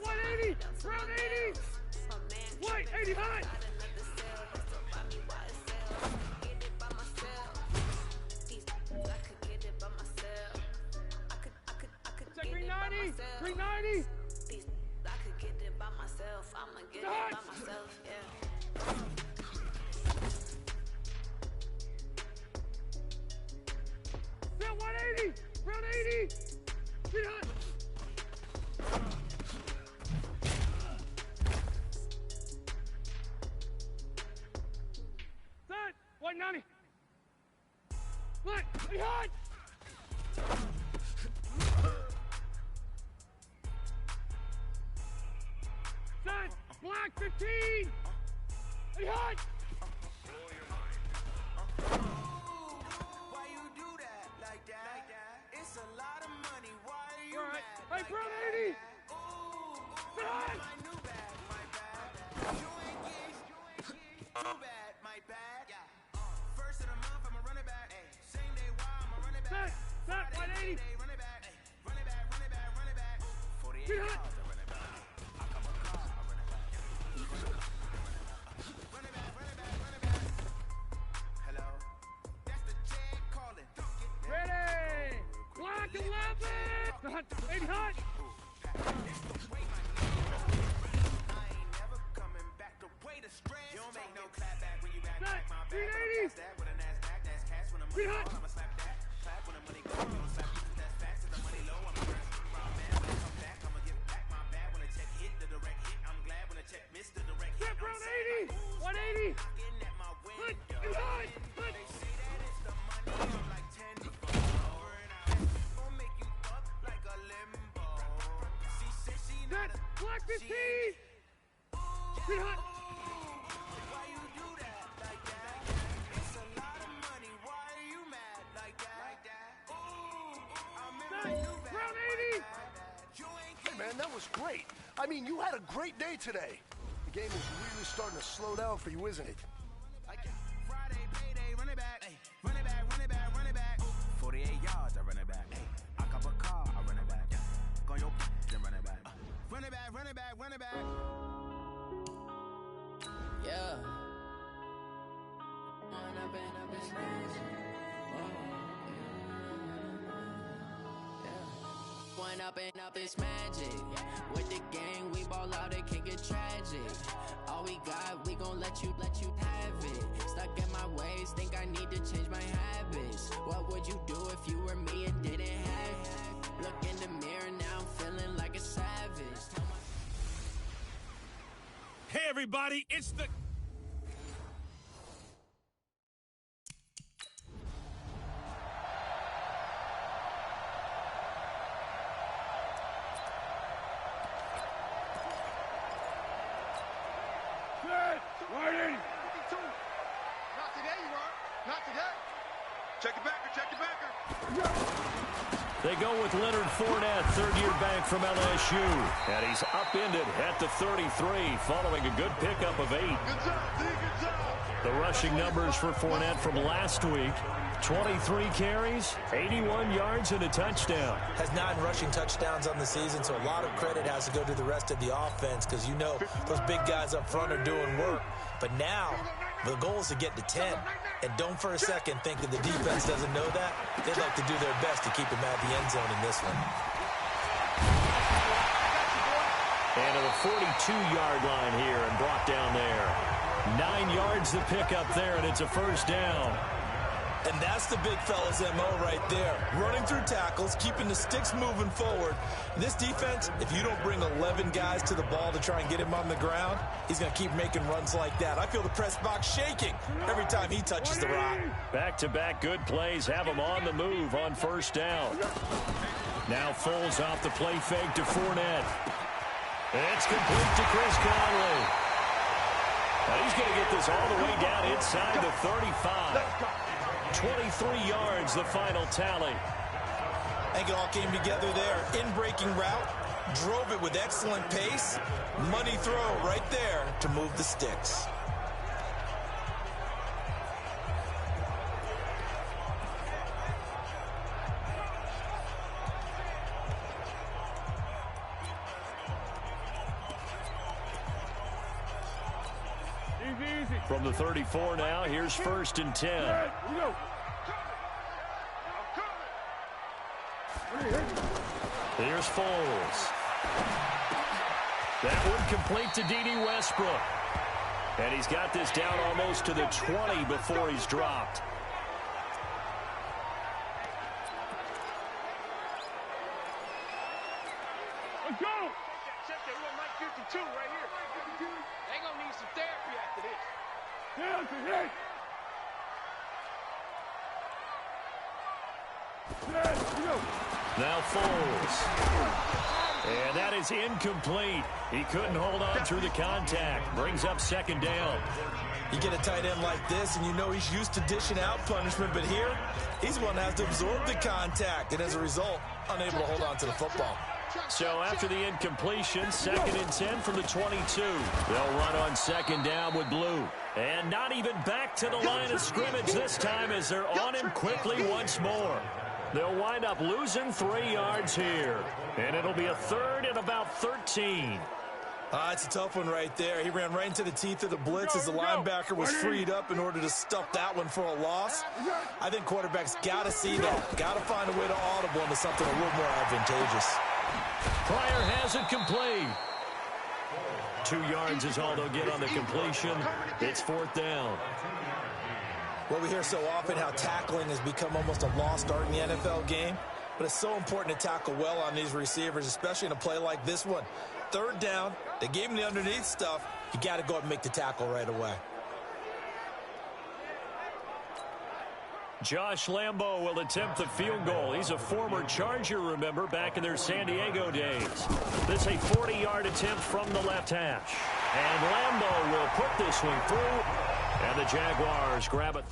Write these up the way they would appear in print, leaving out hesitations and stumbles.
180! Round 80! White, 80 high! Check 390! 390! I could get it by myself. I'ma get it by myself, yeah. Round 180! Round 80! Get hot! Set! 190! What? Be hot! Set! Black 15! Be hot! Why you do that like that? It's a lot of money. Why are you All right. mad? Hey, Brown 80! Ooh, Set! my new bag, my bad. You ain't get too bad, my bad. First of the month, I'ma run it back. Same day, why I'ma run it back. Set! 180! Run it back. Run it back, run it back, run it back. 48 Get hot! I run it back. I come a car, I run it back. Run it back, run it back, run it back. Hello? That's the Jag calling. Ready! Black 11! 80 hot! I ain't never coming back. The way the stress. You don't make no clap back when you back Set! my back. 380! That with a NASDAQ, that's cash when the money Get low. hot! I'ma slap that. Clap when the money go. You don't slap you that's fast as the money low. I'm a first round man when it come back. I'ma give back my bad when the check hit the direct hit. I'm glad when the check missed the direct hit. Set round 80! 180! Knocking at my window. Get hot! They say that it's the money. I'm like 10 over and out. Gon' make you fuck like a limbo. She said she Set! not a Black 15! Get hot! Why you do that like that? It's a lot of money. Why are you mad like that? Ooh, I'm in my new bag. Round 80! You ain't Hey, man, that was great. I mean, you had a great day today. The game is really starting to slow down for you, isn't it? Friday payday, run it back. Run it back, run it back, run it back. 48 yards, I run it back. I cop a car, I run it back. Go your then run it back. Run it back, run it back, run it back. Yeah. When I've been up this range. When up and up this magic. With the gang, we ball out, it can get tragic. All we got, we gon' let you have it. Stuck in my ways, think I need to change my habits. What would you do if you were me and didn't have it? Look in the mirror, now I'm feeling like a savage. Hey, everybody, it's the... Set! 180! Not today, you are. Not today. Check your backer, check your backer. They go with Leonard Fournette, third-year back from LSU. And he's upended at the 33, following a good pickup of 8. Good job, D, good job. The rushing numbers for Fournette from last week, 23 carries, 81 yards, and a touchdown. Has 9 rushing touchdowns on the season, so a lot of credit has to go to the rest of the offense because you know those big guys up front are doing work. But now, the goal is to get to 10. And don't for a second think that the defense doesn't know that. They'd like to do their best to keep him at the end zone in this one. And to the 42-yard line here and brought down there. 9 yards to pick up there, and it's a first down. And that's the big fella's MO right there. Running through tackles, keeping the sticks moving forward. This defense, if you don't bring 11 guys to the ball to try and get him on the ground, he's going to keep making runs like that. I feel the press box shaking every time he touches the rock. Back-to-back good plays have him on the move on first down. Now Foles off the play fake to Fournette. It's complete to Chris Conley. Now he's going to get this all the way down inside the 35. 23 yards, the final tally. I think it all came together there. In-breaking route, drove it with excellent pace. Money throw right there to move the sticks. From the 34 now, here's 1st and 10. Here's Foles. That one complete to D.D. Westbrook. And he's got this down almost to the 20 before he's dropped. Let's go! Check that one, Mike 52 right here. They gonna need some therapy after this. Now Foles. And that is incomplete. He couldn't hold on through the contact. Brings up 2nd down. You get a tight end like this, and you know he's used to dishing out punishment, but here, he's one that has to absorb the contact, and as a result, unable to hold on to the football. So after the incompletion, 2nd and 10 from the 22. They'll run on 2nd down with Blue. And not even back to the line of scrimmage this time as they're on him quickly once more. They'll wind up losing 3 yards here. And it'll be a 3rd and about 13. It's a tough one right there. He ran right into the teeth of the blitz as the linebacker was freed up in order to stuff that one for a loss. I think quarterbacks got to see that. Got to find a way to audible into something a little more advantageous. Pryor has it complete. 2 yards is all they'll get on the completion. It's 4th down. Well, we hear so often how tackling has become almost a lost art in the NFL game, but it's so important to tackle well on these receivers, especially in a play like this one. 3rd down, they gave him the underneath stuff. You got to go up and make the tackle right away. Josh Lambo will attempt the field goal. He's a former Charger, remember, back in their San Diego days. This is a 40-yard attempt from the left hash. And Lambo will put this one through, and the Jaguars grab it.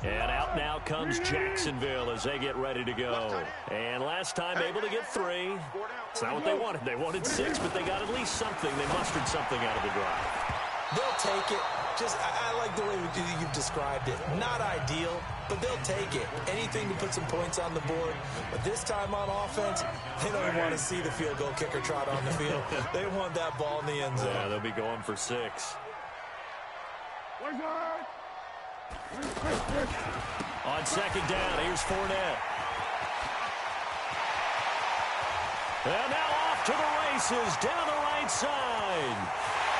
And out now comes Jacksonville as they get ready to go. And last time able to get 3. It's not what they wanted. They wanted 6, but they got at least something. They mustered something out of the drive. They'll take it. I like the way you've described it. Not ideal, but they'll take it. Anything to put some points on the board. But this time on offense, they don't want to see the field goal kicker trot on the field. They want that ball in the end zone. Yeah, they'll be going for 6. On 2nd down, here's Fournette. And now off to the races, down the right side.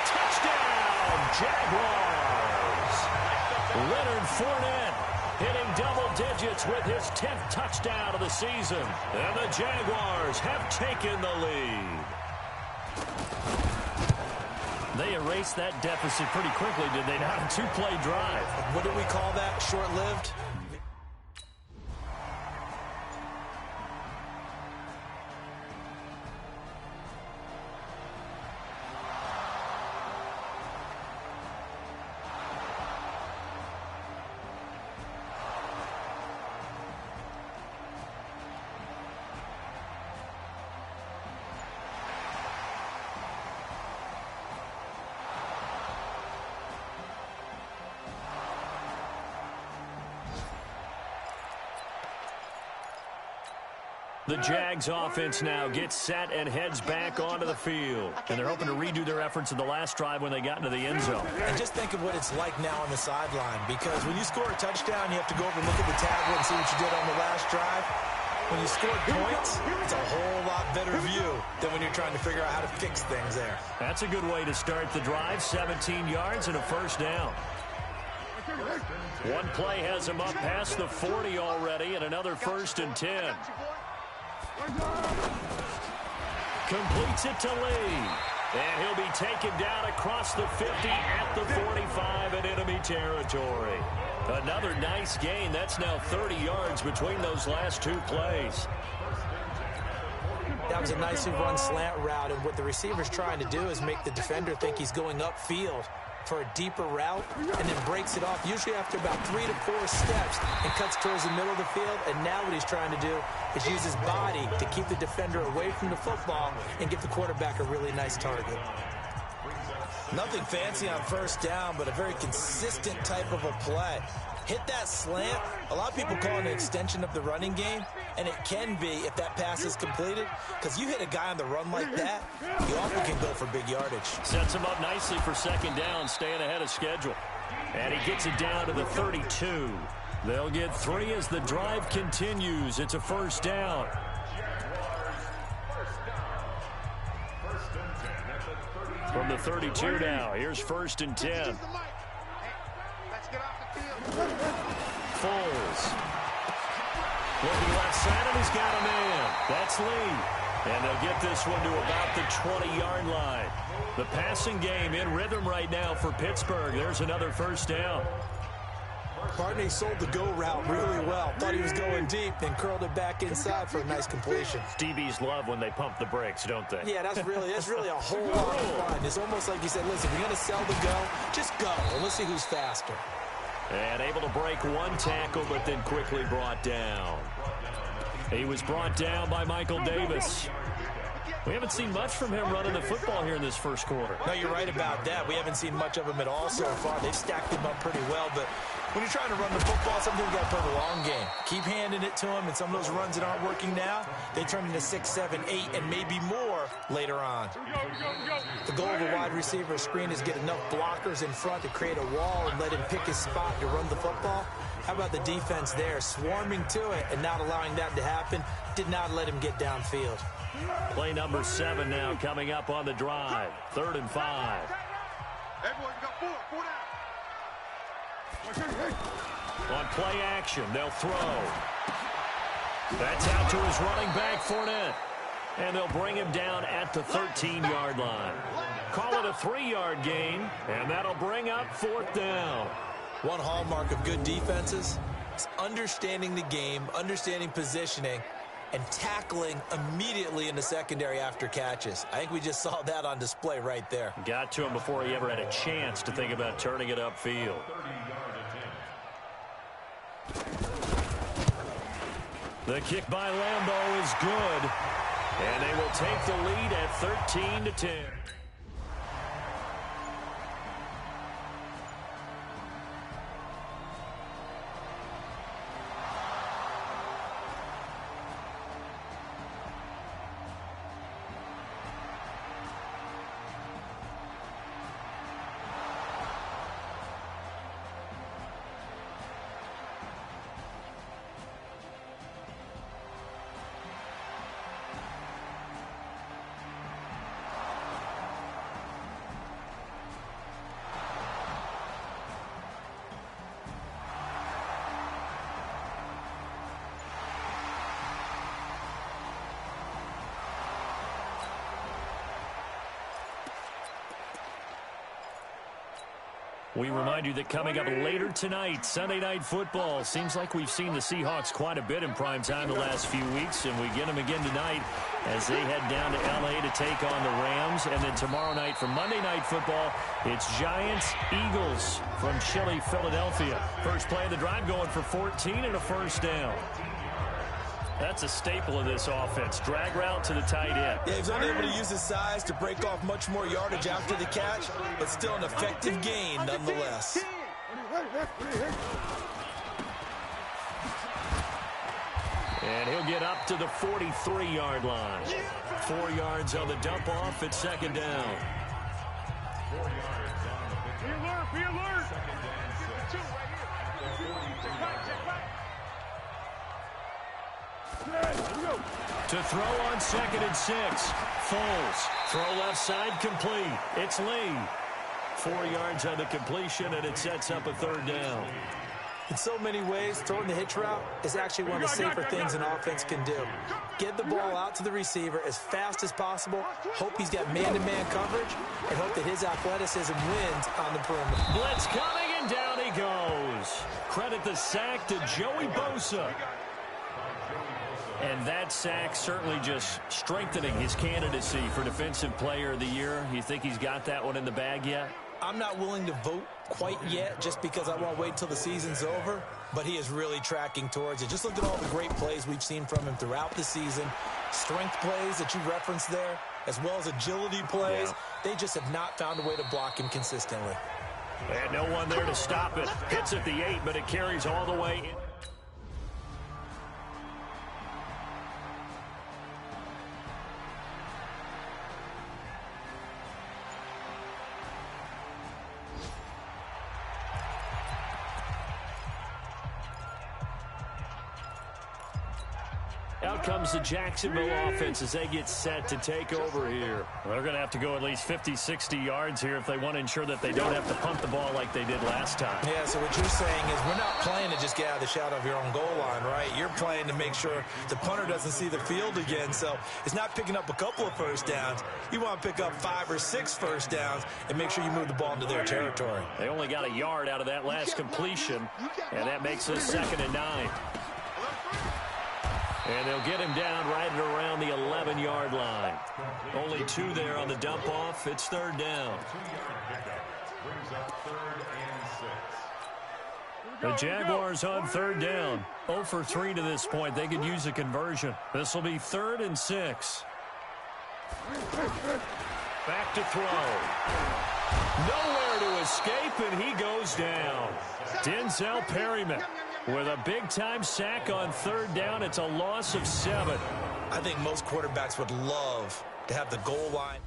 Touchdown, Jaguars. Leonard Fournette hitting double digits with his 10th touchdown of the season. And the Jaguars have taken the lead. They erased that deficit pretty quickly, did they not? A 2-play drive. What do we call that? Short-lived? The Jags offense now gets set and heads back onto the field. And they're hoping to redo their efforts in the last drive when they got into the end zone. And just think of what it's like now on the sideline, because when you score a touchdown, you have to go over and look at the tablet and see what you did on the last drive. When you scored points, it's a whole lot better view than when you're trying to figure out how to fix things there. That's a good way to start the drive. 17 yards and a 1st down. One play has him up past the 40 already, and another 1st and 10. Completes it to Lee. And he'll be taken down across the 50 at the 45 in enemy territory. Another nice gain. That's now 30 yards between those last 2 plays. That was a nicely run slant route, and what the receiver's trying to do is make the defender think he's going upfield for a deeper route, and then breaks it off, usually after about 3 to 4 steps, and cuts towards the middle of the field. And now what he's trying to do is use his body to keep the defender away from the football and give the quarterback a really nice target. Nothing fancy on first down, but a very consistent type of a play. Hit that slant. A lot of people call it an extension of the running game, and it can be if that pass is completed, because you hit a guy on the run like that, he often can go for big yardage. Sets him up nicely for second down, staying ahead of schedule. And he gets it down to the 32. They'll get 3 as the drive continues. It's a first down. From the 32 now, here's 1st and 10. Foles. Looking left side, and he's got a man. That's Lee. And they'll get this one to about the 20-yard line. The passing game in rhythm right now for Pittsburgh. There's another first down. Barney sold the go route really well. Thought he was going deep, then curled it back inside for a nice completion. DBs love when they pump the brakes, don't they? Yeah, that's really a whole lot of fun. It's almost like you said, listen, if you're going to sell the go, just go, and let's see who's faster. And able to break one tackle, but then quickly brought down. He was brought down by Michael Davis. We haven't seen much from him running the football here in this first quarter. No, you're right about that. We haven't seen much of him at all so far. They've stacked him up pretty well, but when you're trying to run the football, sometimes you've got to play the long game. Keep handing it to him, and some of those runs that aren't working now, they turn into 6, 7, 8, and maybe more later on. The goal of a wide receiver screen is get enough blockers in front to create a wall and let him pick his spot to run the football. How about the defense there, swarming to it and not allowing that to happen? Did not let him get downfield. Play number 7 now coming up on the drive. 3rd and 5. Everyone got 4 down. On play action, they'll throw. That's out to his running back, Fournette. And they'll bring him down at the 13-yard line. Call it a 3-yard gain, and that'll bring up 4th down. One hallmark of good defenses is understanding the game, understanding positioning, and tackling immediately in the secondary after catches. I think we just saw that on display right there. Got to him before he ever had a chance to think about turning it upfield. The kick by Lambeau is good, and they will take the lead at 13-10. We remind you that coming up later tonight, Sunday Night Football. Seems like we've seen the Seahawks quite a bit in prime time the last few weeks, and we get them again tonight as they head down to L.A. to take on the Rams. And then tomorrow night for Monday Night Football, it's Giants-Eagles from chilly Philadelphia. First play of the drive going for 14 and a first down. That's a staple of this offense. Drag route to the tight end. Yeah, he's unable to use his size to break off much more yardage after the catch, but still an effective gain nonetheless. And he'll get up to the 43-yard line. 4 yards on the dump off at second down. Be alert, be alert. Get the 2 right here. Check back, check back. To throw on 2nd and 6. Foles. Throw left side complete. It's Lee. 4 yards on the completion, and it sets up a 3rd down. In so many ways, throwing the hitch route is actually one of the safer things an offense can do. Get the ball out to the receiver as fast as possible, hope he's got man-to-man coverage, and hope that his athleticism wins on the perimeter. Blitz coming, and down he goes. Credit the sack to Joey Bosa. And that sack certainly just strengthening his candidacy for Defensive Player of the Year. You think he's got that one in the bag yet? I'm not willing to vote quite yet just because I won't wait till the season's over, but he is really tracking towards it. Just look at all the great plays we've seen from him throughout the season. Strength plays that you referenced there, as well as agility plays. Yeah. They just have not found a way to block him consistently. And no one there to stop it. Hits at the 8, but it carries all the way in. Out comes the Jacksonville offense as they get set to take over here. They're going to have to go at least 50, 60 yards here if they want to ensure that they don't have to punt the ball like they did last time. Yeah, so what you're saying is we're not playing to just get out of the shadow of your own goal line, right? You're playing to make sure the punter doesn't see the field again. So it's not picking up a couple of first downs. You want to pick up 5 or 6 first downs and make sure you move the ball into their territory. They only got a yard out of that last completion, and that makes it 2nd and 9. And they'll get him down right at around the 11-yard line. Only 2 there on the dump off. It's 3rd down. The Jaguars on 3rd down. 0 for 3 to this point. They could use a conversion. This will be 3rd and 6. Back to throw. Nowhere to escape, and he goes down. Denzel Perryman with a big-time sack on 3rd down. It's a loss of 7. I think most quarterbacks would love to have the goal line.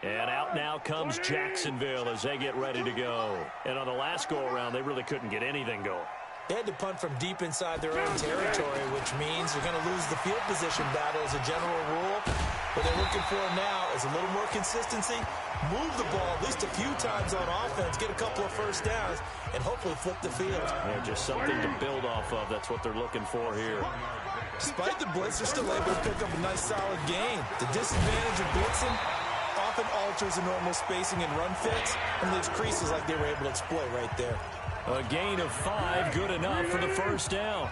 And out now comes Jacksonville as they get ready to go. And on the last go-around, they really couldn't get anything going. They had to punt from deep inside their own territory, which means they're going to lose the field position battle as a general rule. What they're looking for now is a little more consistency, move the ball at least a few times on offense, get a couple of first downs, and hopefully flip the field. Yeah, just something to build off of. That's what they're looking for here. Despite the blitz, they're still able to pick up a nice, solid gain. The disadvantage of blitzing often alters the normal spacing and run fits, and leaves creases like they were able to exploit right there. A gain of 5, good enough for the first down.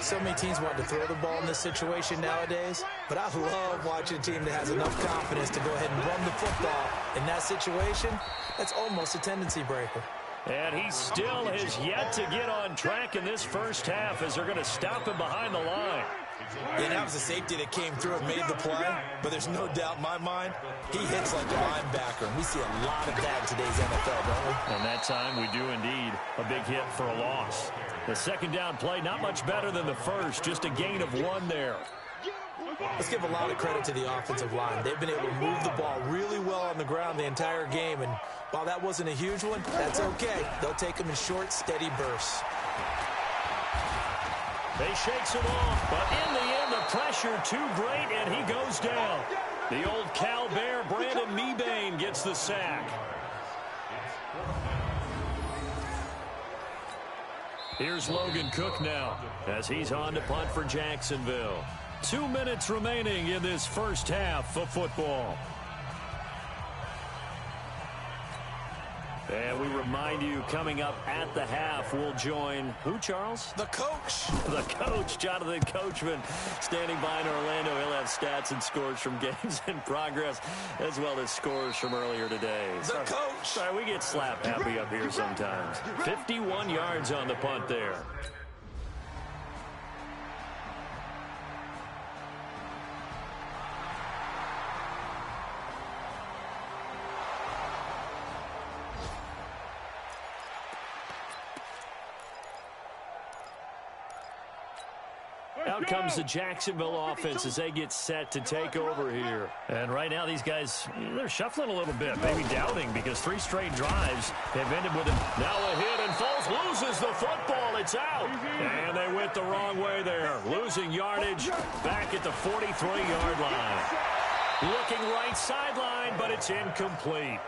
So many teams want to throw the ball in this situation nowadays, but I love watching a team that has enough confidence to go ahead and run the football. In that situation, that's almost a tendency breaker. And he still has yet to get on track in this first half as they're going to stop him behind the line. Yeah, that was a safety that came through and made the play, but there's no doubt in my mind, he hits like a linebacker, and we see a lot of that in today's NFL, don't we? And that time we do indeed. A big hit for a loss. The second down play, not much better than the first, just a gain of 1 there. Let's give a lot of credit to the offensive line. They've been able to move the ball really well on the ground the entire game, and while that wasn't a huge one, that's okay. They'll take them in short, steady bursts. They shakes him off, but in the end, the pressure too great, and he goes down. The old Cal Bear, Brandon Mebane, gets the sack. Here's Logan Cook now, as he's on to punt for Jacksonville. 2 minutes remaining in this first half of football. And we remind you, coming up at the half, we'll join who, Charles? The coach. The coach, Jonathan Coachman, standing by in Orlando. He'll have stats and scores from games in progress, as well as scores from earlier today. The coach. Sorry, we get slap happy up here sometimes. 51 yards on the punt there. Out comes the Jacksonville offense as they get set to take over here. And right now these guys, they're shuffling a little bit, maybe doubting, because 3 straight drives have ended with now a hit, and Foles loses the football. It's out. And they went the wrong way there. Losing yardage back at the 43-yard line. Looking right sideline, but it's incomplete.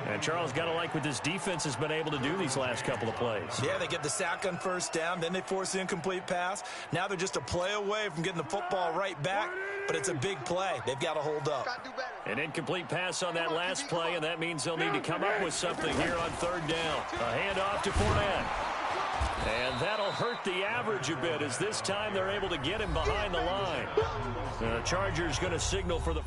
And Charles, got to like what this defense has been able to do these last couple of plays. Yeah, they get the sack on first down, then they force the incomplete pass. Now they're just a play away from getting the football right back, but it's a big play. They've got to hold up. An incomplete pass on that last play, and that means they'll need to come up with something here on third down. A handoff to Fournette. And that'll hurt the average a bit, as this time they're able to get him behind the line. The Chargers going to signal for the...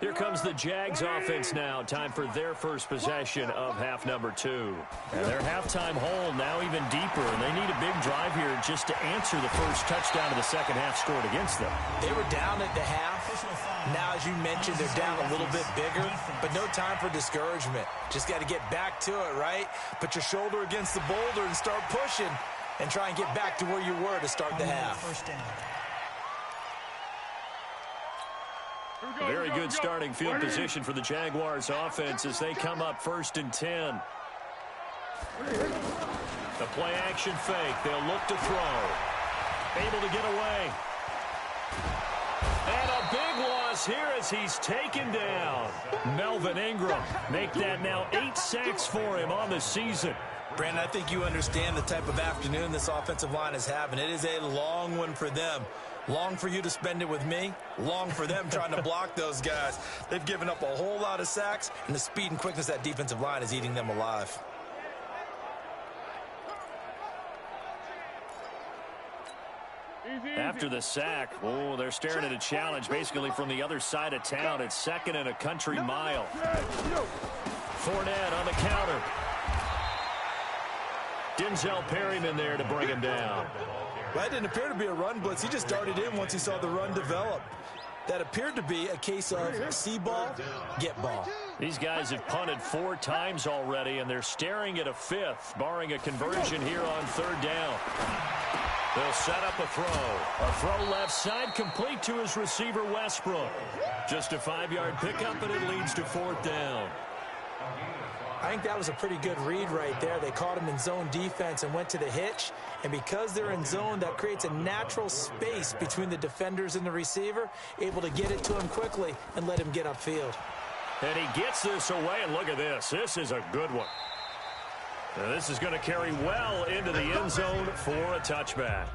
Here comes the Jags offense now. Time for their first possession of half number 2. And their halftime hole now even deeper, and they need a big drive here just to answer the first touchdown of the second half scored against them. They were down at the half. Now, as you mentioned, they're down a little bit bigger, but no time for discouragement. Just got to get back to it, right? Put your shoulder against the boulder and start pushing and try and get back to where you were to start the half. First down. Very good starting field position for the Jaguars offense as they come up 1st and 10. The play action fake. They'll look to throw. Able to get away. And a big loss here as he's taken down. Melvin Ingram make that now 8 sacks for him on the season. Brandon, I think you understand the type of afternoon this offensive line is having. It is a long one for them. Long for you to spend it with me. Long for them trying to block those guys. They've given up a whole lot of sacks, and the speed and quickness of that defensive line is eating them alive. After the sack, oh, they're staring at a challenge basically from the other side of town. It's 2nd and a country mile. Fournette on the counter. Denzel Perryman there to bring him down. Well, that didn't appear to be a run blitz. He just darted in once he saw the run develop. That appeared to be a case of see ball, get ball. These guys have punted 4 times already, and they're staring at a 5th, barring a conversion here on 3rd down. They'll set up a throw. A throw left side, complete to his receiver, Westbrook. Just a 5-yard pickup, and it leads to 4th down. I think that was a pretty good read right there. They caught him in zone defense and went to the hitch. And because they're in zone, that creates a natural space between the defenders and the receiver, able to get it to him quickly and let him get upfield. And he gets this away, and look at this. This is a good one. Now, this is going to carry well into the end zone for a touchback.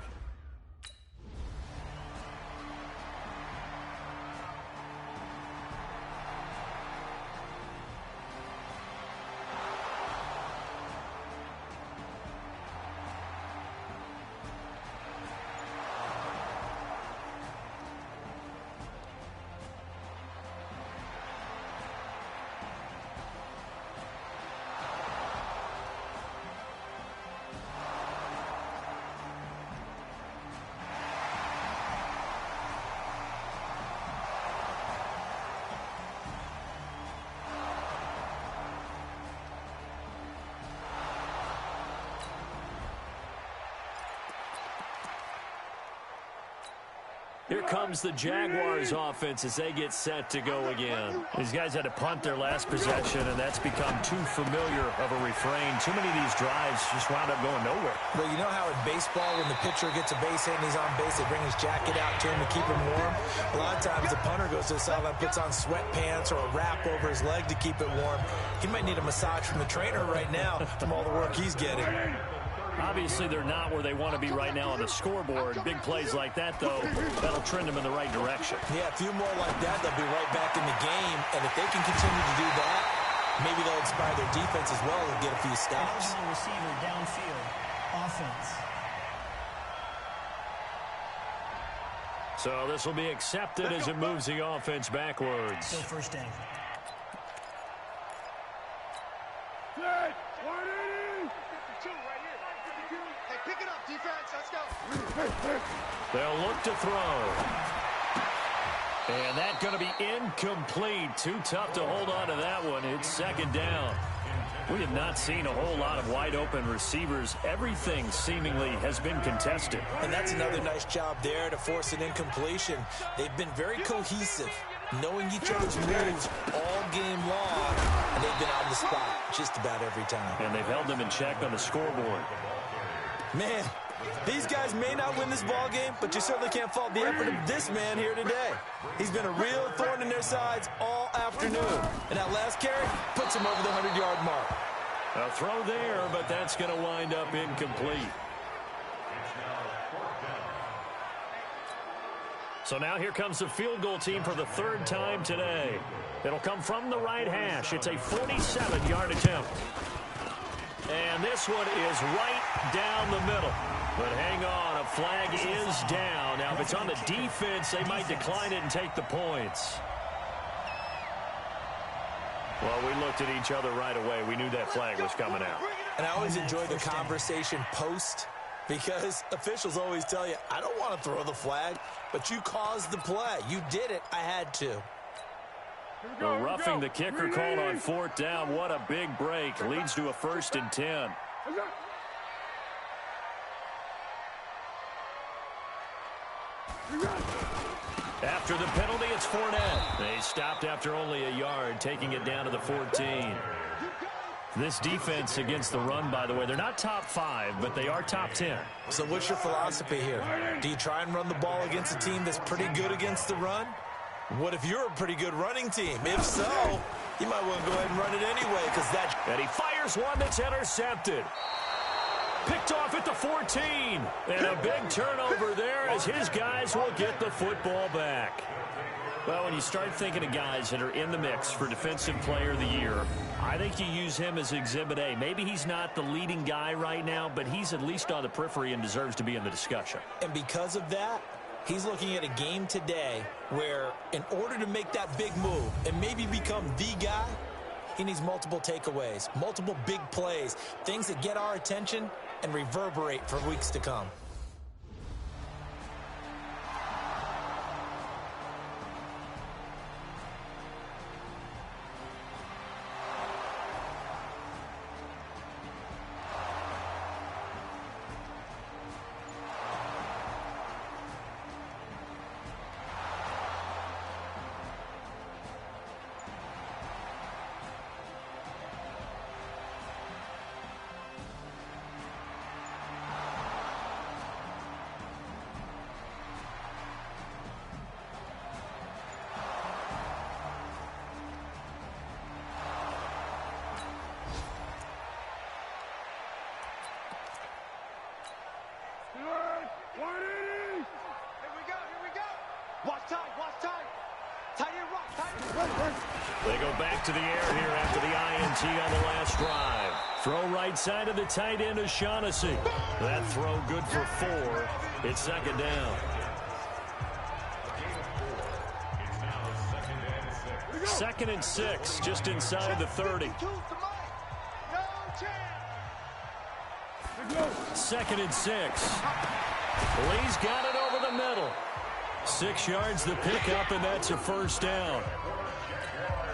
Here comes the Jaguars offense as they get set to go again. These guys had to punt their last possession, and that's become too familiar of a refrain. Too many of these drives just wound up going nowhere. But you know how in baseball, when the pitcher gets a base hit and he's on base, they bring his jacket out to him to keep him warm? A lot of times the punter goes to the sideline, puts on sweatpants or a wrap over his leg to keep it warm. He might need a massage from the trainer right now from all the work he's getting. Obviously, they're not where they want to be right now on the scoreboard. Big plays like that, though, that'll trend them in the right direction. Yeah, a few more like that, they'll be right back in the game. And if they can continue to do that, maybe they'll inspire their defense as well and get a few stops. Eligible receiver downfield. Offense. So this will be accepted as it moves the offense backwards. Still first down. Set. 180. 52 right here. Hey, pick it up, defense. Let's go. They'll look to throw. And that's going to be incomplete. Too tough to hold on to that one. It's second down. We have not seen a whole lot of wide-open receivers. Everything seemingly has been contested. And that's another nice job there to force an incompletion. They've been very cohesive, knowing each other's moves all game long, and they've been on the spot just about every time. And they've held them in check on the scoreboard. Man, these guys may not win this ball game, but you certainly can't fault the effort of this man here today. He's been a real thorn in their sides all afternoon. And that last carry puts him over the 100-yard mark. A throw there, but that's going to wind up incomplete. So now here comes the field goal team for the third time today. It'll come from the right hash. It's a 47-yard attempt. And this one is right down the middle. But hang on, a flag is down. Now, if it's on the defense, they might decline it and take the points. Well, we looked at each other right away. We knew that flag was coming out. And I always enjoy the conversation post, because officials always tell you, I don't want to throw the flag, but you caused the play. You did it. I had to. The roughing the kicker called on fourth down. What a big break. Leads to a 1st and 10. After the penalty, it's Fournette. They stopped after only a yard, taking it down to the 14. This defense against the run, by the way, they're not top 5, but they are top 10. So what's your philosophy here? Do you try and run the ball against a team that's pretty good against the run? What if you're a pretty good running team? If so, you might want to go ahead and run it anyway, because that... And he fires one that's intercepted. Picked off at the 14. And a big turnover there as his guys will get the football back. Well, when you start thinking of guys that are in the mix for Defensive Player of the Year, I think you use him as Exhibit A. Maybe he's not the leading guy right now, but he's at least on the periphery and deserves to be in the discussion. And because of that, he's looking at a game today where in order to make that big move and maybe become the guy, he needs multiple takeaways, multiple big plays, things that get our attention and reverberate for weeks to come. They go back to the air here after the INT on the last drive. Throw right side of the tight end of Shaughnessy. That throw good for 4. It's second down. Second and 6, just inside the 30. Second and 6. Lee's got it over the middle. 6 yards the pickup, and that's a first down.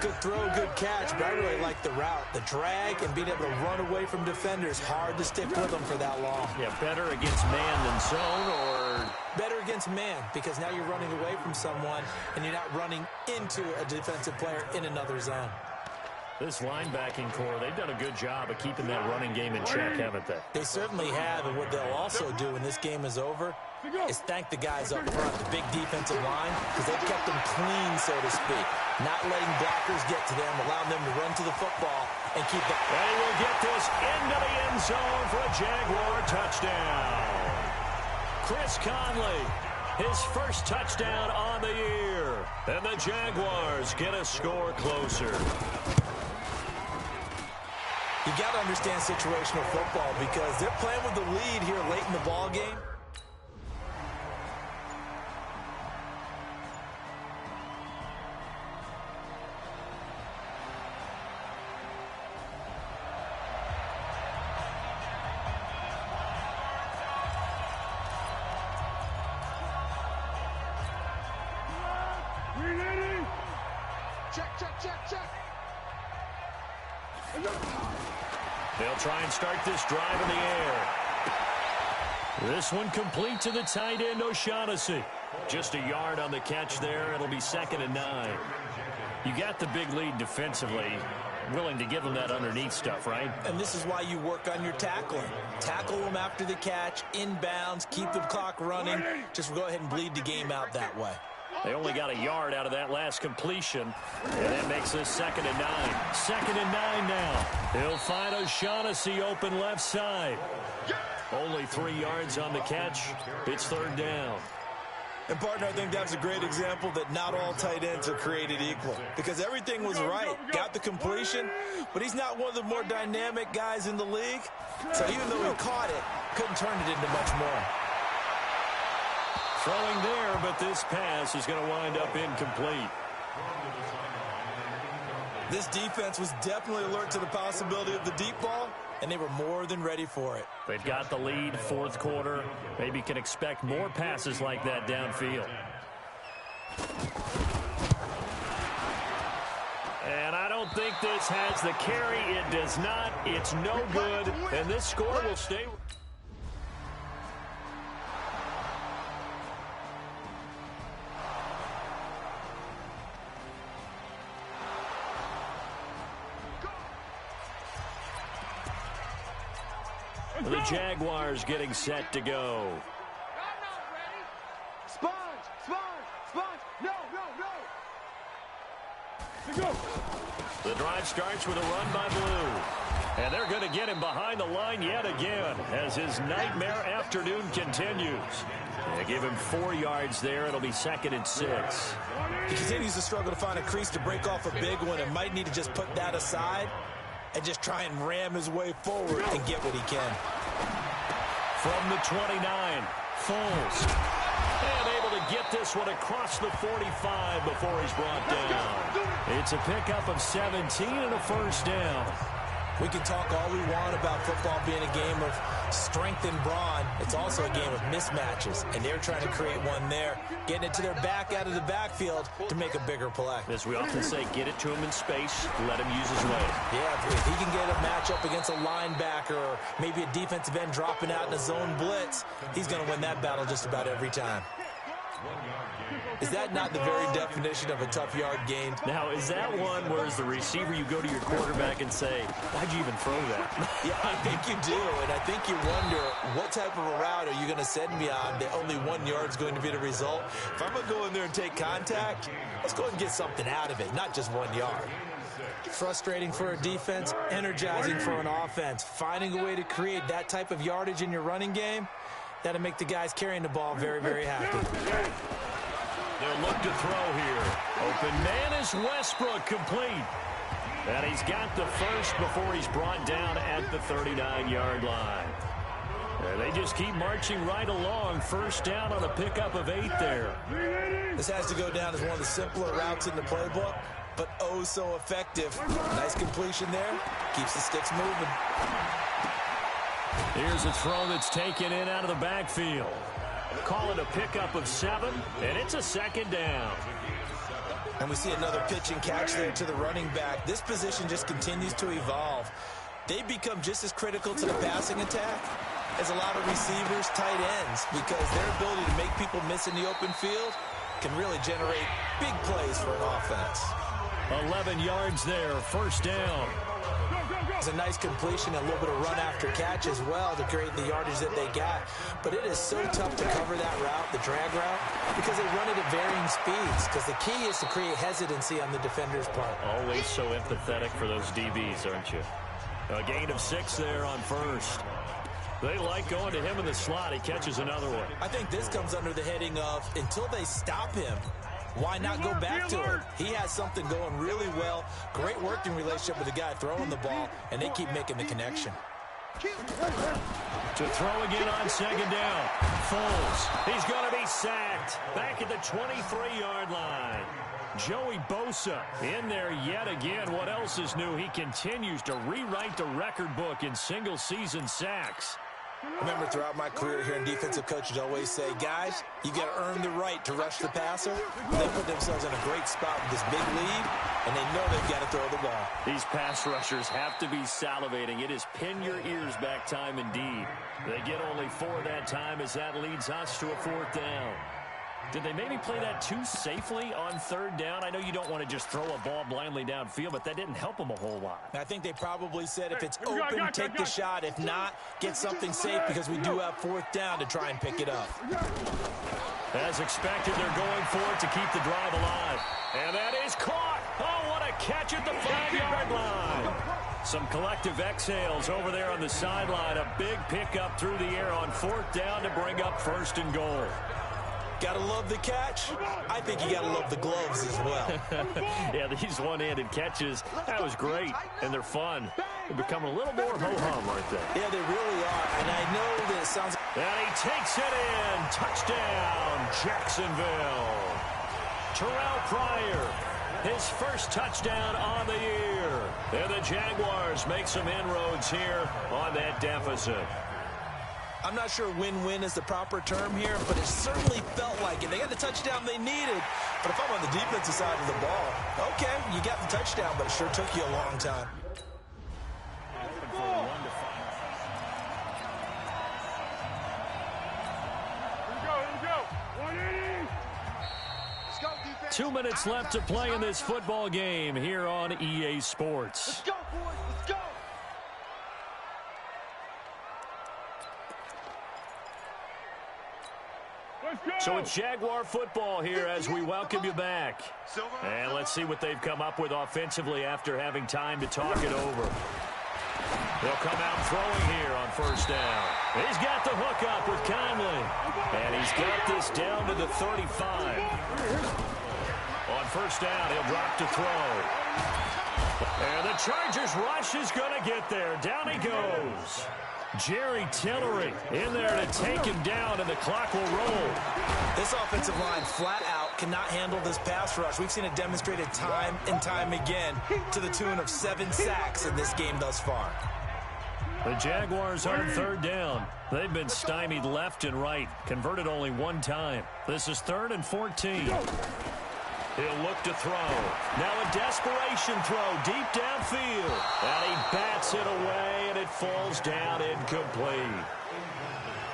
Good throw, good catch, but I really like the route. The drag and being able to run away from defenders, hard to stick with them for that long. Yeah, better against man than zone, or... Better against man, because now you're running away from someone, and you're not running into a defensive player in another zone. This linebacking core, they've done a good job of keeping that running game in check, haven't they? They certainly have, and what they'll also do when this game is over is thank the guys up front, the big defensive line, because they've kept them clean, so to speak. Not letting blockers get to them, allowing them to run to the football and keep that. They will get this into the end zone for a Jaguar touchdown. Chris Conley, his first touchdown on the year. And the Jaguars get a score closer. You got to understand situational football because they're playing with the lead here late in the ball game. Check. They'll try and start this drive in the air. This one complete to the tight end, O'Shaughnessy. Just a yard on the catch there. It'll be 2nd and 9. You got the big lead defensively. Willing to give them that underneath stuff, right? And this is why you work on your tackling. Tackle them after the catch, inbounds, keep the clock running. Just go ahead and bleed the game out that way. They only got a yard out of that last completion, and that makes this 2nd and 9. 2nd and 9 now. He'll find O'Shaughnessy open left side. Only 3 yards on the catch. It's 3rd down. And, partner, I think that's a great example that not all tight ends are created equal. Because everything was right. Got the completion, but he's not one of the more dynamic guys in the league. So even though he caught it, couldn't turn it into much more. Throwing there, but this pass is going to wind up incomplete. This defense was definitely alert to the possibility of the deep ball, and they were more than ready for it. They've got the lead, 4th quarter. Maybe can expect more passes like that downfield. And I don't think this has the carry. It does not. It's no good. And this score will stay. The Jaguars getting set to go. Sponge. No. Go. The drive starts with a run by Blue. And they're going to get him behind the line yet again as his nightmare afternoon continues. They give him 4 yards there. It'll be 2nd and 6. He continues to struggle to find a crease to break off a big one and might need to just put that aside and just try and ram his way forward and get what he can. From the 29, Foles. And able to get this one across the 45 before he's brought down. It's a pickup of 17 and a 1st down. We can talk all we want about football being a game of strength and brawn. It's also a game of mismatches, and they're trying to create one there, getting it to their back out of the backfield to make a bigger play. As we often say, get it to him in space, let him use his weight. Yeah, if he can get a matchup against a linebacker or maybe a defensive end dropping out in a zone blitz, he's going to win that battle just about every time. Is that not the very definition of a tough yard gained? Now, is that one where as the receiver you go to your quarterback and say, why'd you even throw that? Yeah, I think you do, and I think you wonder what type of a route are you going to send me on that only 1 yard's going to be the result? If I'm going to go in there and take contact, let's go ahead and get something out of it, not just 1 yard. Frustrating for a defense, energizing for an offense. Finding a way to create that type of yardage in your running game, that'll make the guys carrying the ball very, very happy. They'll look to throw here. Open man is Westbrook, complete. And he's got the first before he's brought down at the 39-yard line. And they just keep marching right along. 1st down on a pickup of 8 there. This has to go down as one of the simpler routes in the playbook, but oh so effective. Nice completion there. Keeps the sticks moving. Here's a throw that's taken in out of the backfield. Call it a pickup of 7, and it's a 2nd down. And we see another pitch and catch there to the running back. This position just continues to evolve. They become just as critical to the passing attack as a lot of receivers, tight ends, because their ability to make people miss in the open field can really generate big plays for an offense. 11 yards there, 1st down. It's a nice completion, a little bit of run after catch as well to create the yardage that they got. But it is so tough to cover that route, the drag route, because they run it at varying speeds. Because the key is to create hesitancy on the defender's part. Always so empathetic for those DBs, aren't you? A gain of 6 there on 1st. They like going to him in the slot. He catches another one. I think this comes under the heading of until they stop him, why not go back to him? He has something going really well. Great working relationship with the guy throwing the ball, and they keep making the connection. To throw again on 2nd down. Foles. He's going to be sacked. Back at the 23-yard line. Joey Bosa in there yet again. What else is new? He continues to rewrite the record book in single-season sacks. I remember throughout my career hearing defensive coaches always say, guys, you got to earn the right to rush the passer. They put themselves in a great spot with this big lead, and they know they've got to throw the ball. These pass rushers have to be salivating. It is pin your ears back time indeed. They get only 4 that time as that leads us to a 4th down. Did they maybe play that too safely on 3rd down? I know you don't want to just throw a ball blindly downfield, but that didn't help them a whole lot. I think they probably said if it's open, take the shot. If not, get something safe because we do have 4th down to try and pick it up. As expected, they're going for it to keep the drive alive. And that is caught. Oh, what a catch at the 5-yard line. Some collective exhales over there on the sideline. A big pickup through the air on 4th down to bring up 1st and goal. Gotta love the catch. I think you gotta love the gloves as well. Yeah, these one-handed catches, that was great, and they're fun. They're becoming a little more ho-hum, aren't they? Yeah, they really are, and I know that it sounds... And he takes it in. Touchdown, Jacksonville. Terrell Pryor, his first touchdown on the year. And the Jaguars make some inroads here on that deficit. I'm not sure win-win is the proper term here, but it certainly felt like it. They got the touchdown they needed, but if I'm on the defensive side of the ball, okay, you got the touchdown, but it sure took you a long time. Let's go, defense. 2 minutes left to play in this football game here on EA Sports. Let's go, boys. Let's go. So it's Jaguar football here as we welcome you back. And let's see what they've come up with offensively after having time to talk it over. They'll come out throwing here on 1st down. He's got the hook up with Conley. And he's got this down to the 35. On 1st down, he'll drop to throw. And the Chargers rush is going to get there. Down he goes. Jerry Tillery in there to take him down, and the clock will roll. This offensive line flat out cannot handle this pass rush. We've seen it demonstrated time and time again to the tune of 7 sacks in this game thus far. The Jaguars on 3rd down. They've been stymied left and right, converted only 1 time. This is 3rd and 14. He'll look to throw. Now a desperation throw deep downfield. And he bats it away, and it falls down incomplete.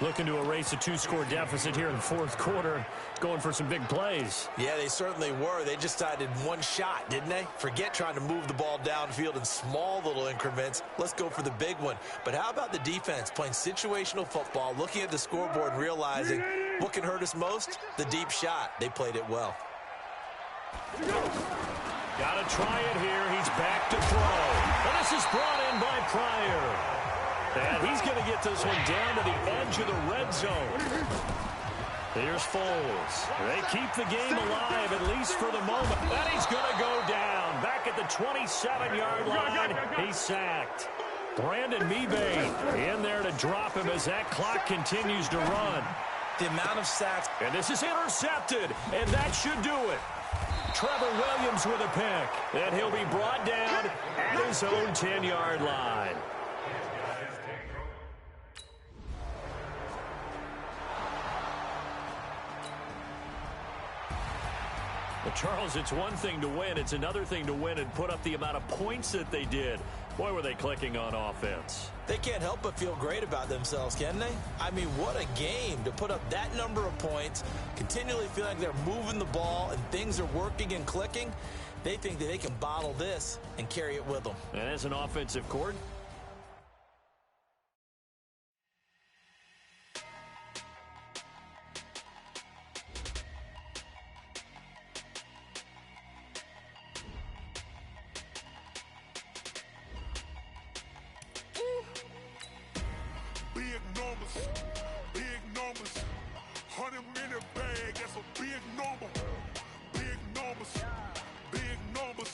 Looking to erase a 2-score deficit here in the 4th quarter. Going for some big plays. Yeah, they certainly were. They just decided one shot, didn't they? Forget trying to move the ball downfield in small little increments. Let's go for the big one. But how about the defense playing situational football, looking at the scoreboard and realizing what can hurt us most? The deep shot. They played it well. Got to try it here. He's back to throw. And this is brought in by Pryor. And he's going to get this one down to the edge of the red zone. Here's Foles. They keep the game alive, at least for the moment. And he's going to go down. Back at the 27-yard line. He's sacked. Brandon Mebane in there to drop him as that clock continues to run. The amount of sacks. And this is intercepted. And that should do it. Trevor Williams with a pick. And he'll be brought down at his own 10-yard line. Well, Charles, it's one thing to win. It's another thing to win and put up the amount of points that they did. Boy, were they clicking on offense. They can't help but feel great about themselves, can they? I mean, what a game to put up that number of points, continually feeling like they're moving the ball and things are working and clicking. They think that they can bottle this and carry it with them. And as an offensive court, big numbers, 100-minute bag, that's a big number. Big numbers,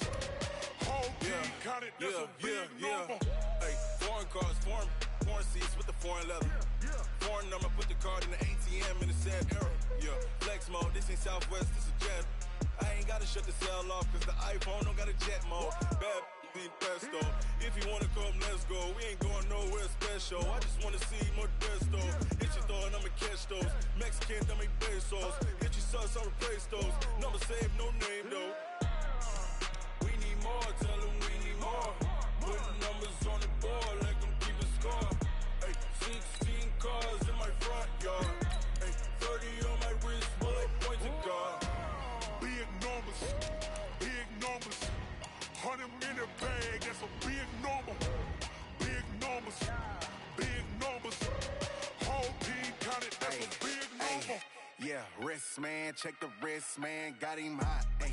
whole team counted, that's a big number. Hey, foreign cars, foreign seats with the foreign leather. Foreign number, put the card in the ATM in the sad era. Yeah, flex mode, this ain't Southwest, this is Jet. I ain't gotta shut the cell off, cause the iPhone don't got a jet mode. Bad need pesto. If you wanna come, let's go. We ain't going nowhere special. I just wanna see more dress catch those. Mexican dummy pesos. Get you sauce, I'll replace those. Number saved, no name though. We need more, tell them we need more. Putting numbers on the board, let them keep a score. Ay, 16 cars in my front yard. Ay, 30 on my wrist, bullet points of God. Big numbers, big numbers. 100 in a bag, that's a big number. Big numbers, big numbers. Whole team counted, that's a big number. Yeah, wrist man, check the wrist man, got him hot. Ay,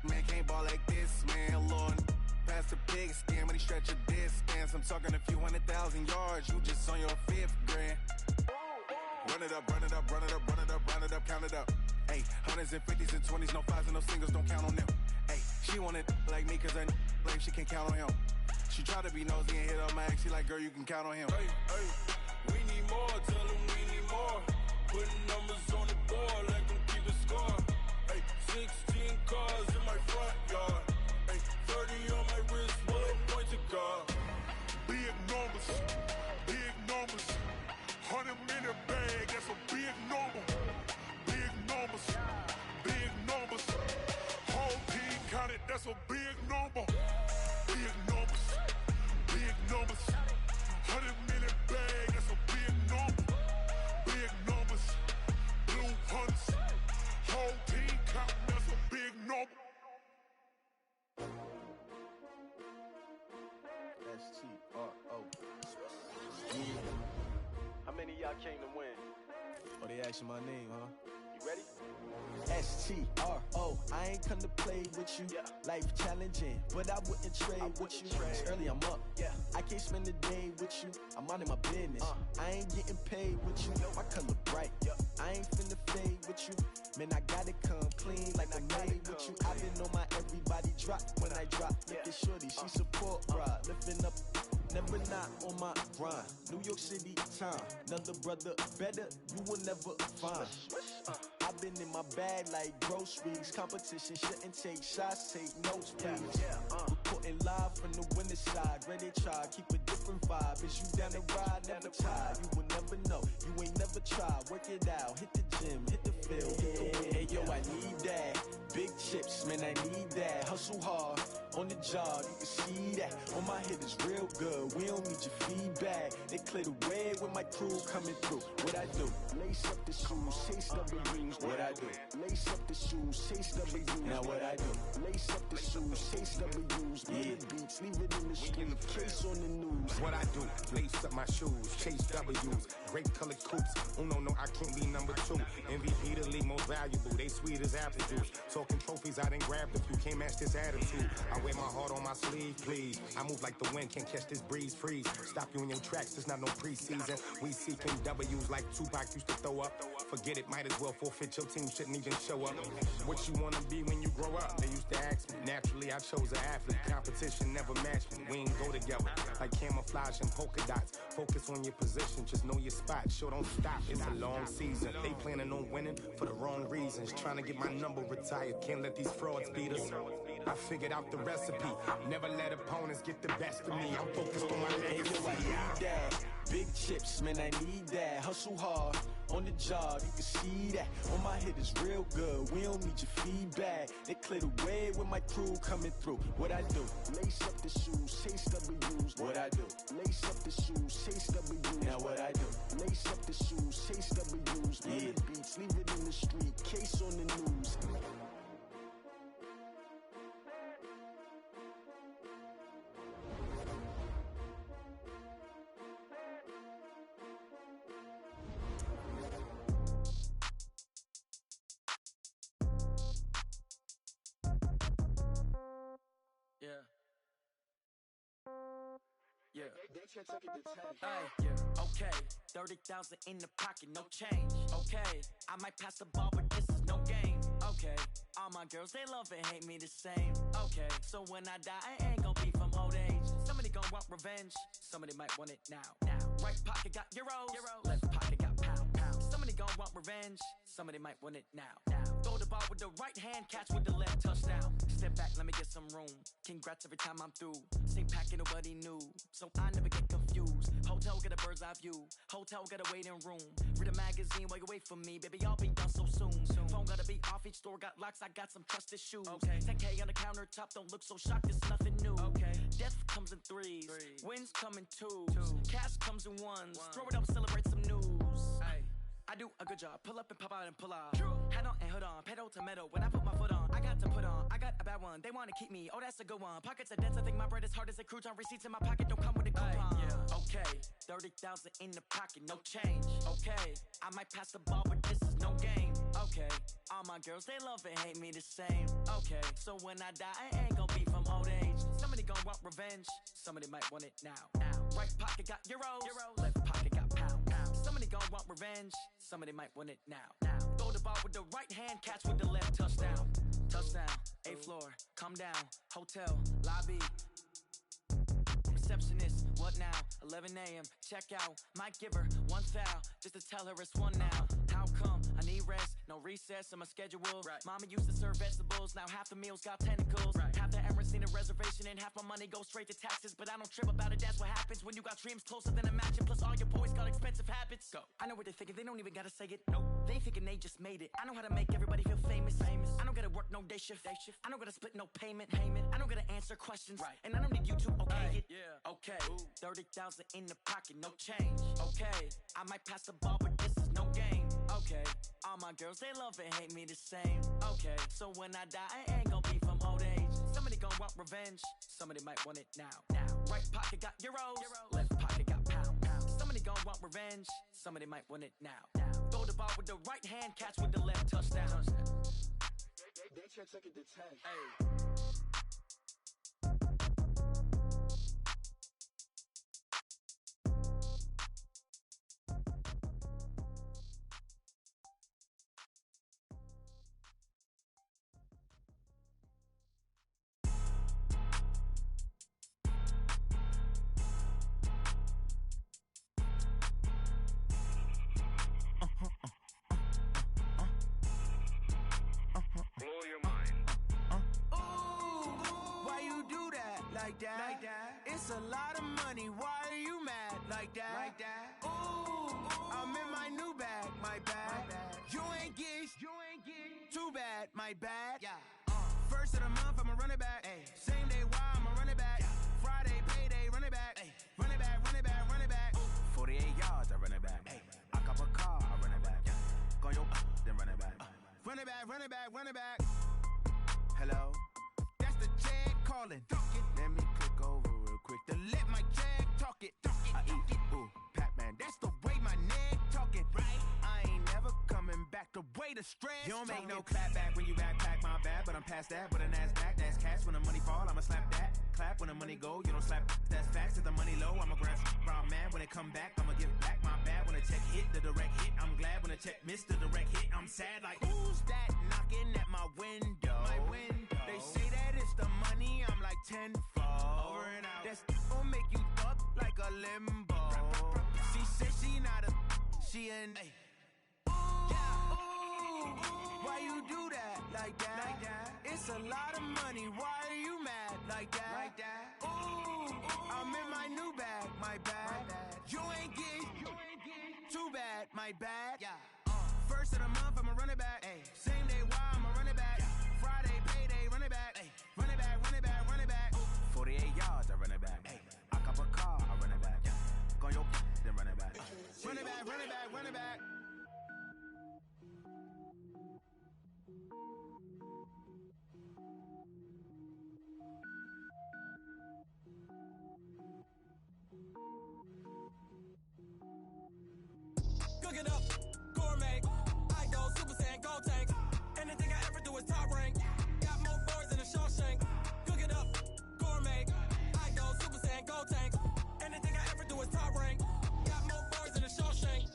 man can't ball like this, man. Lord, past the pig skin when he stretch a distance. I'm talking a few 100,000 yards, you just on your 5th grand. Run it up, run it up, run it up, run it up, run it up, count it up. Ay, 100s and 50s and 20s, no 5s and no singles, don't count on them. Ay, she want it like me cause her lame, she can't count on him. She try to be nosy and hit up my ex, she like, girl, you can count on him. Hey, hey, we need more, tell them we need more. Putting numbers on the board, let them keep a score. Hey, 16 cars in my front yard. Hey, 30 on my wrist, bullet points of God. Big numbers, big numbers. 100 in a bag, that's a big number. Big numbers, big numbers. Whole team counted, that's a big number. Big numbers, big numbers. 100 in a bag, that's a big number. Big numbers, blue hunts. Whole team counting, that's a big number. S-T-R-O. How many of y'all came to win? Oh, they asking my name, huh? You ready? S-T-R-O, I ain't come to play with you. Yeah. Life challenging, but I wouldn't trade with you. It's early, I'm up. Yeah. I can't spend the day with you. I'm minding my business. I ain't getting paid with you. My color bright. I ain't finna fade with you. Man, I gotta come clean like I made with you. I've been on my everybody drop when I drop. Look at shorty, she support ride. Lifting up, never not on my grind. New York City time. Another brother better, you will never find. I've been in my bag like groceries. Competition shouldn't take shots, take notes, please. Reporting live from the winter side. Ready to try, keep a different vibe. Is you down the ride, never tired. You will never know, you ain't never tried. Work it out, hit the gym, hit the field, hit the wind. Hey yo, I need that. Big chips, man, I need that. Hustle hard, on the job, you can see that. On my hit is real good, we don't need your feedback. They clear the way with my crew coming through. What I do? Lace up the shoes, chase W's. What I do? Lace up the shoes, chase W's. Now what I do? Lace up the shoes, chase W's. Yeah, beats, leave it in the street, case on the news. What I do? Lace up my shoes, chase W's. Great colored coops. Uno, no, I can't be number 2. MVP the league most valuable. They sweet as apple juice. Talking trophies, I done grabbed a few. Can't match this attitude. I wear my heart on my sleeve, please. I move like the wind, can't catch this breeze, freeze. Stop you in your tracks, there's not no preseason. We seeking W's like Tupac used to throw up. Forget it, might as well forfeit. Your team shouldn't even show up. What you wanna be when you grow up? They used to ask me. Naturally, I chose an athlete. Competition never matched me. We ain't go together like camouflage and polka dots. Focus on your position, just know your spot. Sure, don't stop. It's a long season. They planning on winning for the wrong reasons. Trying to get my number retired. Can't let these frauds beat us. I figured out the recipe. Never let opponents get the best of me. I'm focused on my legacy. Hey, yo, I need that. Big chips, man, I need that. Hustle hard, on the job, you can see that. On my hit is real good, we don't need your feedback. They clear the way with my crew coming through. What I do? Lace up the shoes, chase W's. What I do? Lace up the shoes, chase W's. Now what I do? Lace up the shoes, chase W's. Yeah, beats, leave it in the street, case on the news. Yeah. Yeah. Hey, yeah. Okay. 30,000 in the pocket, no change. Okay. I might pass the ball, but this is no game. Okay. All my girls, they love and hate me the same. Okay. So when I die, I ain't gonna be from old age. Somebody gonna want revenge. Somebody might want it now. Right pocket got euros. Left pocket got pounds. Somebody gonna want revenge. Somebody might want it now. Throw the ball with the right hand, catch with the left, touchdown. Step back, let me get some room. Congrats every time I'm through. Same packet, nobody knew. So I never get confused. shoes. Hotel get a bird's eye view. Hotel got a waiting room. Read a magazine while you wait for me, baby. I'll be done so soon. Phone gotta be off. Each store got locks. I got some trusted shoes. Okay. 10K on the countertop. Don't look so shocked. It's nothing new. Okay. Death comes in threes. Wins come in twos. Cash comes in ones. Throw it up, celebrate some news. Ay. I do a good job. Pull up and pop out and pull out. Head on and hood on. Pedal to metal. When I put my foot on, I got to put on. I got a bad one. They want to keep me. Oh, that's a good one. Pockets are dense. I think my bread is hard as a crouton. Receipts in my pocket don't come with a coupon. Yeah. Okay. 30,000 in the pocket. No change. Okay. I might pass the ball, but this is no game. Okay. All my girls, they love and hate me the same. Okay. So when I die, I ain't gonna be from old age. Somebody gonna want revenge. Somebody might want it now. Right pocket got euros. Left pocket got pounds. Somebody gon' want revenge. Somebody might want it now. Throw the ball with the right hand, catch with the left. Touchdown. Touchdown. 8th floor. Come down. Hotel. Lobby. Receptionist. What now? 11 a.m. Check out. Might give her one foul just to tell her it's one now. How come? I need rest. No recess in my schedule. Right. Mama used to serve vegetables. Now half the meals got tentacles. Right. Half the Emirates need a reservation and half my money goes straight to taxes. But I don't trip about it. That's what happens when you got dreams closer than a mansion. Plus all your boys got expensive habits. Go. I know what they're thinking. They don't even gotta say it. Nope. They thinking they just made it. I know how to make everybody feel famous. I don't gotta work no day shift. I don't gotta split no payment. I don't gotta answer questions. Right. And I don't need you to okay it. Yeah. Okay. 30,000 in the pocket. No change. Okay. I might pass the ball, but this is no game. Okay. All my girls, they love and hate me the same. Okay. So when I die, I ain't gonna be from old age. Somebody gon' want revenge. Somebody might want it now. Right pocket got euros. Left pocket got pounds. Somebody gon' want revenge. Somebody might want it now. Throw the ball with the right hand, catch with the left. Touchdown. They check it to 10. Hey. Blow your mind. Why you do that? Like that? It's a lot of money. Why are you mad? Like that? Ooh, I'm in my new bag. My bad. You ain't get. Too bad. My bad. Yeah. First of the month, I'ma run it back. Ay. Same day, why I'ma run it back. Yeah. Friday, payday, run it back. Ay. Run it back, run it back, run it back. 48 yards, I run it back. Ay. I cop a car, I run it back. Yeah. Go your then run it back. Run it back, run it back, run it back. Hello? That's the Jag calling. Let me click over real quick to let my Jag talk it. I eat it, ooh, Pac-Man. That's the way my neck talking. Right? I ain't never coming back the way the stress. You don't make no clap back when you backpack, my bad, but I'm past that. But a NASDAQ, that's cash. When the money fall, I'ma slap that. Clap when the money go, you don't slap. That's facts. If the money low, I'ma grab brown man. When it come back, I'ma give back my bad. When the check hit, the direct hit. I'm glad when the check missed the direct hit. I'm sad like, who's that knocking at my window? My window. They say that it's the money, I'm like tenfold. Over and out. That's gon' make you up like a limbo. She said she not a, she an. Why you do that? Like that? It's a lot of money. Why are you mad? Like that? Ooh, I'm in my new bag. My bad. You ain't get. Too bad. My bad. Yeah. First of the month, I'ma run it back. Ay. Same day, why I'ma run it back. Friday, payday, run it back. Ay. Run it back, run it back, run it back. 48 yards, I run it back. Ay. I cop a car, I run it back. Go your then run it back. Run it back, run it back, run it back. Cook it up, gourmet. I go Super Saiyan, go tank. Anything I ever do is top rank. Got more boys than a Shawshank. Cook it up, gourmet. I go Super Saiyan, go tank. Anything I ever do is top rank. Got more boys than a Shawshank.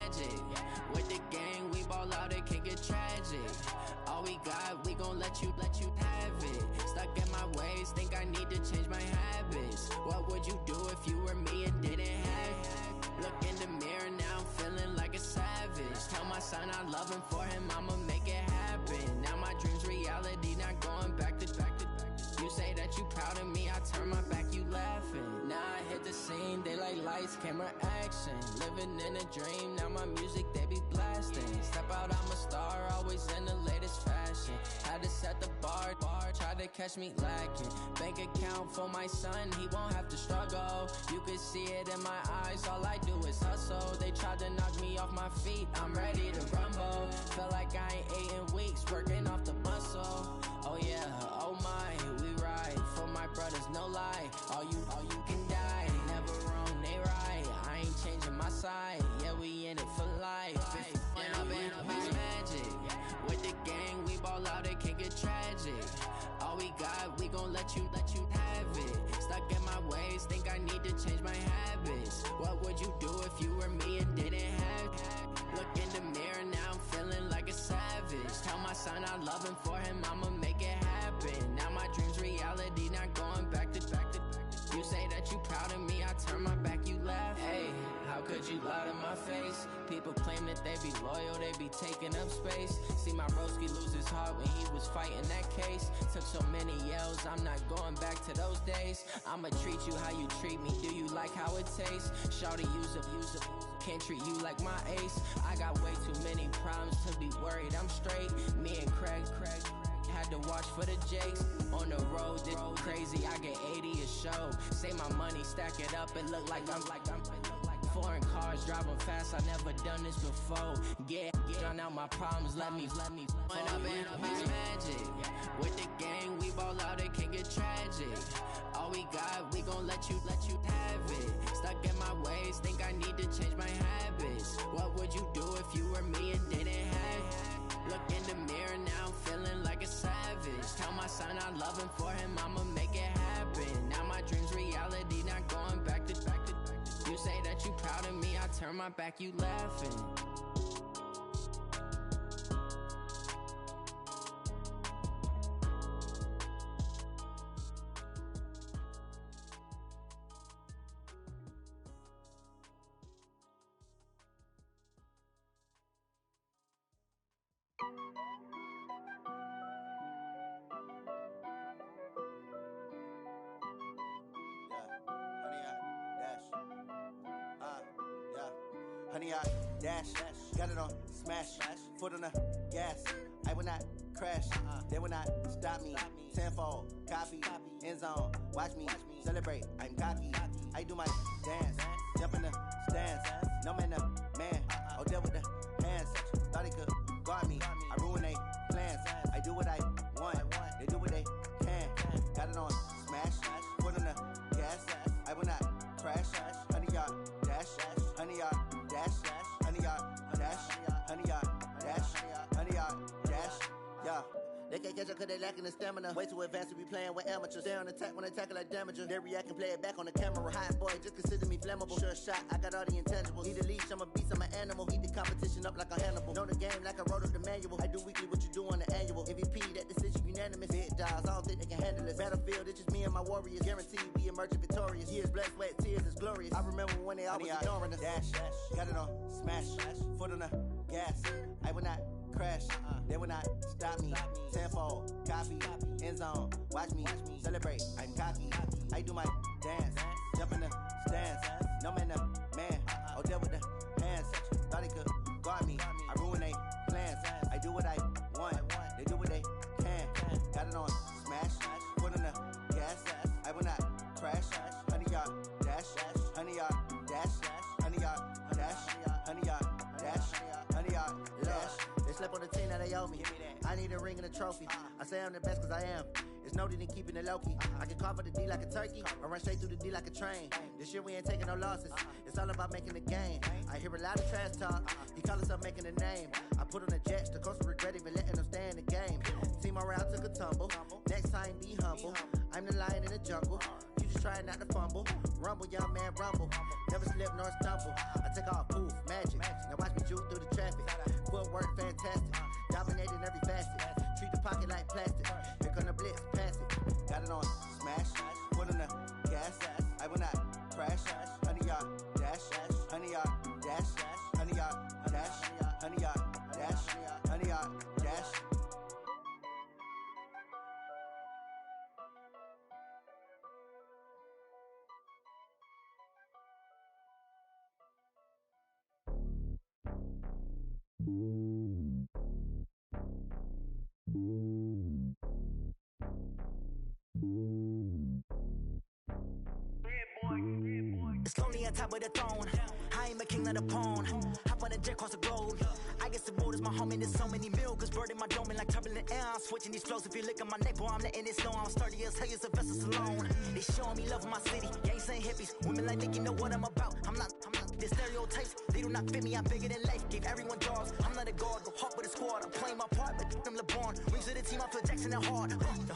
magic. With the gang, we ball out, it can get tragic. All we got, we gon' let you have it. Stuck in my ways, think I need to change my habits. What would you do if you were me and didn't have it? Look in the mirror, now I'm feeling like a savage. Tell my son I love him, for him I'ma make it happen. Now my dream's reality, not going back to. You say that you proud of me, I turn my back, you laughing. Now I hit the scene, they like lights, camera, action. Living in a dream, now my music, they be blasting. Step out, I'm a star, always in the latest fashion. Had to set the bar, try to catch me lacking. Bank account for my son, he won't have to struggle. You can see it in my eyes, all I do is hustle. They tried to knock me off my feet, I'm ready to rumble. Felt like I ain't ate in weeks, working off the muscle. Oh yeah, oh my, we ride for my brothers, no lie. All you can die, never wrong, they right. I ain't changing my side, yeah, we in it for life. It's magic. With the gang, we ball out, it can get tragic. All we got, we gon' let you have it. Stuck in my ways, think I need to change my habits. What would you do if you were me and didn't have it? Look in the mirror, now I'm feeling like a savage. Tell my son I love him, for him I'ma make it happen. Now my dream's reality, not going back to. You say that you proud of me, I turn my back, you laugh. Hey, how could you lie to my face? People claim that they be loyal, they be taking up space. See my broski lose his heart when he was fighting that case. Took so many yells, I'm not going back to those days. I'ma treat you how you treat me, do you like how it tastes? Shawty, use up, can't treat you like my ace. I got way too many problems to be worried, I'm straight. Me and Craig had to watch for the Jakes. On the road, this crazy, I get 80 a show. Say my money, stack it up, it look like I'm foreign cars, driving fast, I never done this before. Get drown out my problems, let me point up in it's magic. With the gang, we ball out, it can get tragic. All we got, we gon' let you have it. Stuck in my ways, think I need to change my habits. What would you do if you were me and didn't have it? Look in the mirror, now I'm feeling like a savage. Tell my son I love him, for him I'ma make it happen. Now my dream's reality, not going back to. You say that you proud of me, I turn my back, you laughing. Honey, I dash, got it on smash, foot on the gas. I will not crash, they will not stop me. Tenfold, copy, end zone, watch me celebrate. I'm cocky, I do my dance, jump in the stands. No man, man, oh there with the hands. Thought he could guard me, I ruin they plans. I do what I want, they do what they can. Got it on smash, foot on the gas. I will not crash, honey, y'all dash, honey, y'all dash, honey, y'all dash, honey, y'all dash, honey, y'all dash, yeah. They can't catch up cause they lacking the stamina. Way too advanced to be playing with amateurs. Stay on attack when they tackle like damager. They react and play it back on the camera. Hot boy, just consider me flammable. Sure shot, I got all the intangibles. Need a leash, I'm a beast, I'm an animal. Eat the competition up like a Hannibal. Know the game like I wrote up the manual. I do weekly what you do on the annual. MVP, that decision unanimous. Big dials, I don't think they can handle this. Battlefield, it's just me and my warriors. Guaranteed we emerging victorious. Years, blood, sweat, tears, it's glorious. I remember when they always ignoring us. Dash, got it on smash, foot on the gas. I will not crash, they will not stop me. Tenfold, copy, end zone, watch me celebrate. I'm cocky, I do my dance, jump in the stands. No man, man, oh there with the hands. Thought he could guard me, I ruin they plans. I do what I want, they do what they can. Got it on smash, foot on the gas. I will not crash, honey, y'all dash, honey, y'all dash, honey, y'all dash, honey, y'all dash, honey, y'all dash. They slept on the team that they owe me. I need a ring and a trophy. I say I'm the best cause I am. It's no need in keeping it low-key. I can carve up the D like a turkey or run straight through the D like a train. This year we ain't taking no losses. It's all about making the game. I hear a lot of trash talk. He call himself making a name. I put on the Jets. The coach will regret even letting them stay in the game. Team morale took a tumble. Next time be humble. I'm the lion in the jungle. You just try not to fumble. Rumble, young man, rumble. Never slip nor stumble. I take off, poof. magic. Now watch me juke through the traffic. Footwork fantastic. Dominating every facet. Treat the pocket like plastic. Here come the blitz, pass it. Got it on smash. Put on the gas. I will not crash. Honey yard dash. Honey yard dash. Honey yard dash. Honey yard dash. Honey yard dash. It's lonely on top of the throne. I am a king of the pawn. Hop on a jet across the globe. I guess the road is my home and there's so many milkers burning my dome like turbulent air. I'm switching these flows. If you look at my neck, boy, I'm letting it snow. I'm sturdy as hell as a vessel alone. They showing me love in my city. Gangs ain't hippies. Women like Nick, you know what I'm about. I'm not. The stereotypes, they do not fit me. I'm bigger than life. Gave everyone jobs. I'm not a guard. Go hard with a squad. I'm playing my part, but I'm LeBron. Rings to the team. I feel Jackson and hard. The